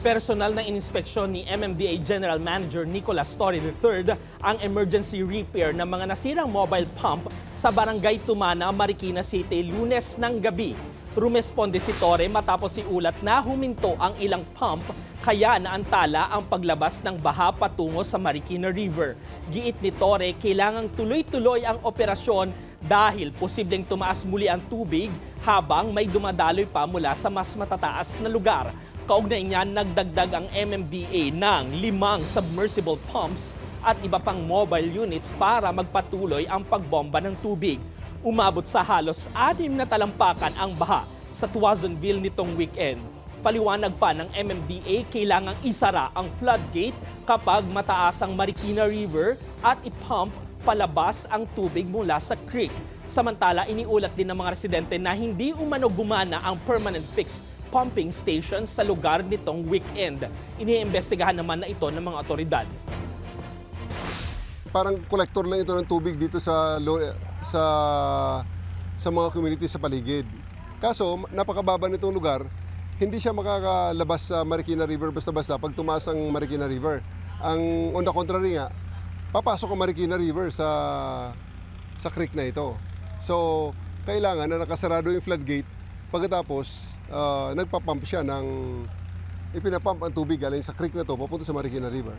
Personal na inspeksyon ni MMDA General Manager Nicolas Torre III ang emergency repair ng mga nasirang mobile pump sa Barangay Tumana, Marikina City, Lunes ng gabi. Rumesponde si Torre matapos iulat na huminto ang ilang pump kaya naantala ang paglabas ng baha patungo sa Marikina River. Giit ni Torre, kailangang tuloy-tuloy ang operasyon dahil posibleng tumaas muli ang tubig habang may dumadaloy pa mula sa mas matataas na lugar. Kaugnay niyan, nagdagdag ang MMDA ng 5 submersible pumps at iba pang mobile units para magpatuloy ang pagbomba ng tubig. Umabot sa halos 6 na talampakan ang baha sa Tuazonville nitong weekend. Paliwanag pa ng MMDA, kailangang isara ang floodgate kapag mataas ang Marikina River at ipump palabas ang tubig mula sa creek. Samantala, iniulat din ng mga residente na hindi umano gumana ang permanent fixed pumping station sa lugar nitong weekend. Iniimbestigahan naman na ito ng mga otoridad. Parang kolektor lang ito ng tubig dito sa mga community sa paligid. Kaso, napakababa nitong lugar, hindi siya makakalabas sa Marikina River basta-basta pag tumaas ang Marikina River. Ang on the contrary nga, papasok ang Marikina River sa creek na ito. So, kailangan na nakasarado yung floodgate. Pagkatapos, nagpapump siya ng ipinapump ang tubig galing sa creek na to papunta sa Marikina River.